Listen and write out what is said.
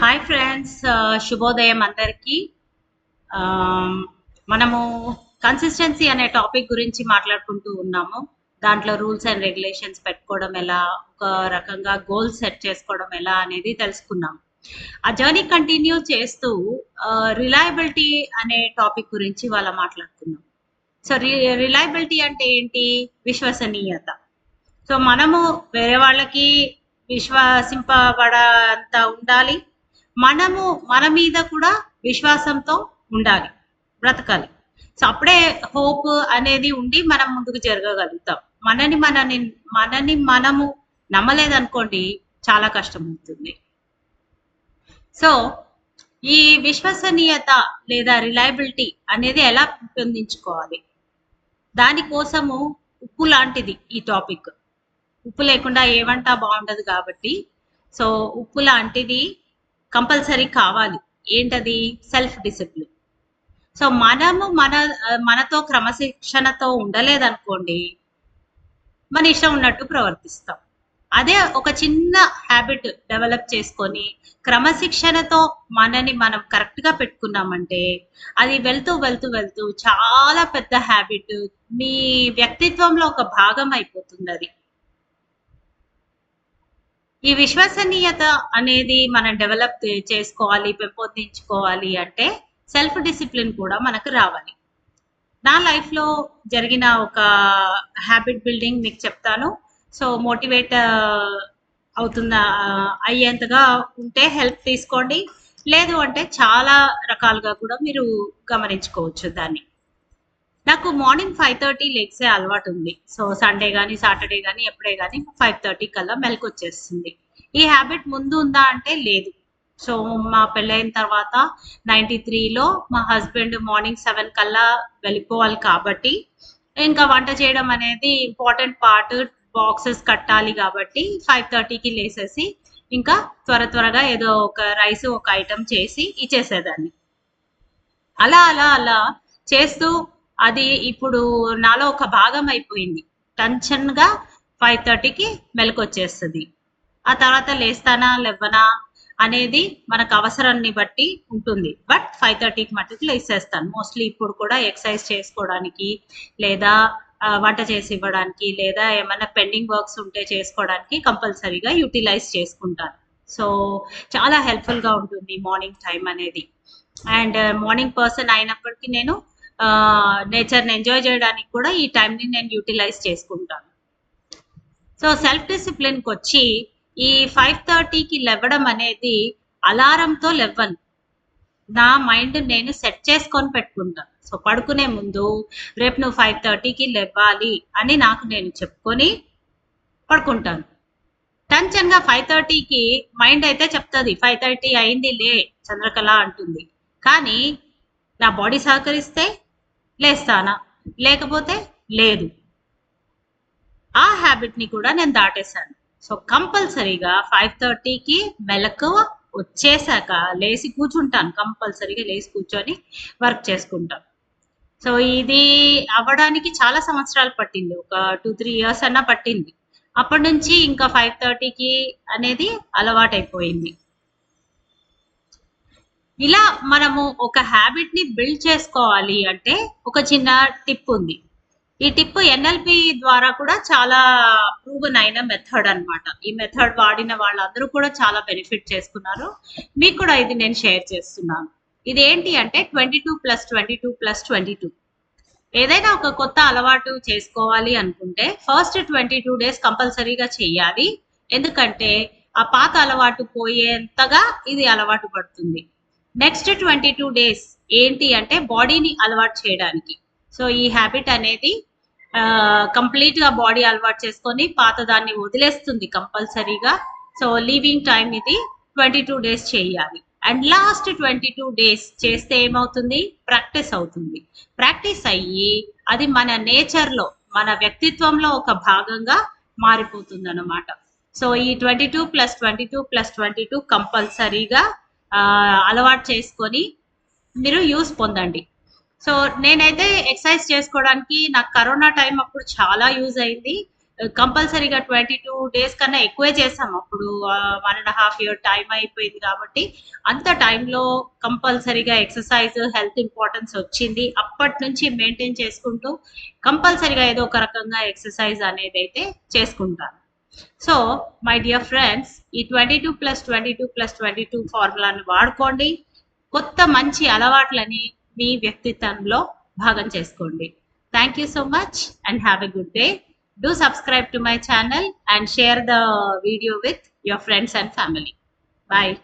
Hi friends, శుభోదయం అందరికీ. మనము కన్సిస్టెన్సీ అనే టాపిక్ గురించి మాట్లాడుకుంటూ ఉన్నాము. దాంట్లో రూల్స్ అండ్ రెగ్యులేషన్స్ పెట్టుకోవడం ఎలా, ఒక రకంగా గోల్స్ సెట్ చేసుకోవడం ఎలా అనేది తెలుసుకున్నాం. ఆ జర్నీ కంటిన్యూ చేస్తూ రిలయబిలిటీ అనే టాపిక్ గురించి వాళ్ళ మాట్లాడుకుందాం. సో రిలయబిలిటీ అంటే ఏంటి? విశ్వసనీయత. సో మనము వేరే వాళ్ళకి విశ్వసింపబడంత ఉండాలి. మనము మన మీద కూడా విశ్వాసంతో ఉండాలి, బ్రతకాలి. సో అప్పుడే హోప్ అనేది ఉండి మనం ముందుకు జరగగలుగుతాం. మనని మనము నమ్మలేదనుకోండి, చాలా కష్టం అవుతుంది. సో ఈ విశ్వసనీయత లేదా రిలయబిలిటీ అనేది ఎలా పెంపొందించుకోవాలి? దానికోసము ఉప్పు లాంటిది ఈ టాపిక్. ఉప్పు లేకుండా ఏ వంట బాగుండదు కాబట్టి, సో ఉప్పు లాంటిది కంపల్సరీ కావాలి. ఏంటది? Self discipline. సో మనము మనతో క్రమశిక్షణతో ఉండలేదనుకోండి, మన ఇష్టం ఉన్నట్టు ప్రవర్తిస్తాం. అదే ఒక చిన్న హ్యాబిట్ డెవలప్ చేసుకొని క్రమశిక్షణతో మనని మనం కరెక్ట్గా పెట్టుకున్నామంటే, అది వెళ్తూ వెళ్తూ వెళ్తూ చాలా పెద్ద హ్యాబిట్, మీ వ్యక్తిత్వంలో ఒక భాగం అయిపోతుంది అది. ఈ విశ్వసనీయత అనేది మనం డెవలప్ చేసుకోవాలి, పెంపొందించుకోవాలి అంటే సెల్ఫ్ డిసిప్లిన్ కూడా మనకు రావాలి. నా లైఫ్లో జరిగిన ఒక హ్యాబిట్ బిల్డింగ్ మీకు చెప్తాను. సో మోటివేట్ అయ్యేంతగా ఉంటే హెల్ప్ తీసుకోండి. లేదు అంటే చాలా రకాలుగా కూడా మీరు గమనించుకోవచ్చు దాన్ని. నాకు మార్నింగ్ 5:30 లెగ్సే అలవాటు ఉంది. సో సండే కానీ సాటర్డే కానీ ఎప్పుడే కానీ 5:30 కల్లా మెలకు వచ్చేస్తుంది. ఈ హ్యాబిట్ ముందు ఉందా అంటే లేదు. సో మా పెళ్ళైన తర్వాత 93లో మా హస్బెండ్ మార్నింగ్ 7 కల్లా వెళ్ళిపోవాలి కాబట్టి, ఇంకా వంట చేయడం అనేది ఇంపార్టెంట్ పార్ట్. బాక్సెస్ కట్టాలి కాబట్టి 5:30కి లేసేసి ఇంకా త్వరగా ఏదో ఒక రైస్ ఒక ఐటమ్ చేసి ఇచ్చేసేదాన్ని. అలా అలా అలా చేస్తూ అది ఇప్పుడు నాలో ఒక భాగం అయిపోయింది. టెన్షన్గా 5:30కి మెలకొచ్చేస్తుంది. ఆ తర్వాత లేస్తానా లేవనా అనేది మనకు అవసరాన్ని బట్టి ఉంటుంది. బట్ 5:30కి మట్టుకు లేసేస్తాను మోస్ట్లీ. ఇప్పుడు కూడా ఎక్సర్సైజ్ చేసుకోవడానికి, లేదా వంట చేసి ఇవ్వడానికి, లేదా ఏమైనా పెండింగ్ వర్క్స్ ఉంటే చేసుకోవడానికి కంపల్సరీగా యూటిలైజ్ చేసుకుంటాను. సో చాలా హెల్ప్ఫుల్గా ఉంటుంది మార్నింగ్ టైం అనేది. అండ్ మార్నింగ్ పర్సన్ అయినప్పటికీ నేను నేచర్ని ఎంజాయ్ చేయడానికి కూడా ఈ టైంని నేను యూటిలైజ్ చేసుకుంటాను. సో సెల్ఫ్ డిసిప్లిన్కి వచ్చి ఈ 5:30కి లేవడం అనేది అలారంతో లేవను. నా మైండ్ నేను సెట్ చేసుకొని పెట్టుకుంటాను. సో పడుకునే ముందు రేపు నువ్వు 5:30కి లేవాలి అని నాకు నేను చెప్పుకొని పడుకుంటాను. టెన్షన్గా 5:30కి మైండ్ అయితే చెప్తుంది 5:30 అయింది లే చంద్రకళ అంటుంది. కానీ నా బాడీ సహకరిస్తే లేస్తానా, లేకపోతే లేదు. ఆ హ్యాబిట్ని కూడా నేను దాటేశాను. సో కంపల్సరీగా 5:30కి మెలకువ వచ్చేసాక లేచి కూర్చుంటాను. కంపల్సరీగా లేచి కూర్చొని వర్క్ చేసుకుంటాను. సో ఇది అవ్వడానికి చాలా సంవత్సరాలు పట్టింది. ఒక 2-3 ఇయర్స్ అన్నా పట్టింది. అప్పటి నుంచి ఇంకా 5:30కి అనేది అలవాటైపోయింది. ఇలా మనము ఒక హ్యాబిట్ని బిల్డ్ చేసుకోవాలి అంటే ఒక చిన్న టిప్ ఉంది. ఈ టిప్ ఎన్ఎల్పి ద్వారా కూడా చాలా ప్రూవన్ అయిన మెథడ్ అనమాట. ఈ మెథడ్ వాడిన వాళ్ళందరూ కూడా చాలా బెనిఫిట్ చేసుకున్నారు. మీకు కూడా ఇది నేను షేర్ చేస్తున్నాను. ఇది ఏంటి అంటే 22+22+22. ఏదైనా ఒక కొత్త అలవాటు చేసుకోవాలి అనుకుంటే ఫస్ట్ 22 డేస్ కంపల్సరీగా చెయ్యాలి. ఎందుకంటే ఆ పాత అలవాటు పోయేంతగా ఇది అలవాటు పడుతుంది. నెక్స్ట్ 22 డేస్ ఏంటి అంటే బాడీని అలవాటు చేయడానికి. సో ఈ హ్యాబిట్ అనేది కంప్లీట్గా బాడీ అలవాటు చేసుకొని పాత దాన్ని వదిలేస్తుంది కంపల్సరీగా. సో లీవింగ్ టైం ఇది 22 డేస్ చేయాలి. అండ్ లాస్ట్ 22 డేస్ చేస్తే ఏమవుతుంది? ప్రాక్టీస్ అవుతుంది. ప్రాక్టీస్ అయ్యి అది మన నేచర్లో, మన వ్యక్తిత్వంలో ఒక భాగంగా మారిపోతుంది అన్నమాట. సో ఈ 22+22+22 కంపల్సరీగా అలవాటు చేసుకొని మీరు యూస్ పొందండి. సో నేనైతే ఎక్సర్సైజ్ చేసుకోవడానికి నాకు కరోనా టైం అప్పుడు చాలా యూజ్ అయింది. కంపల్సరీగా 22 డేస్ కన్నా ఎక్కువే చేసాం. అప్పుడు 1.5 ఇయర్ టైం అయిపోయింది కాబట్టి అంత టైంలో కంపల్సరీగా ఎక్సర్సైజ్ హెల్త్ ఇంపార్టెన్స్ వచ్చింది. అప్పటి నుంచి మెయింటైన్ చేసుకుంటూ కంపల్సరీగా ఏదో ఒక రకంగా ఎక్సర్సైజ్ అనేది అయితే చేసుకుంటాను. సో మై డియర్ ఫ్రెండ్స్, ఈ 22+22+22 ఫార్ములాని వాడుకోండి. కొత్త మంచి అలవాట్లని మీ వ్యక్తిత్వంలో భాగం చేసుకోండి. Thank you so much and have a good day. Do subscribe to my channel and share the video with your friends and family. Bye.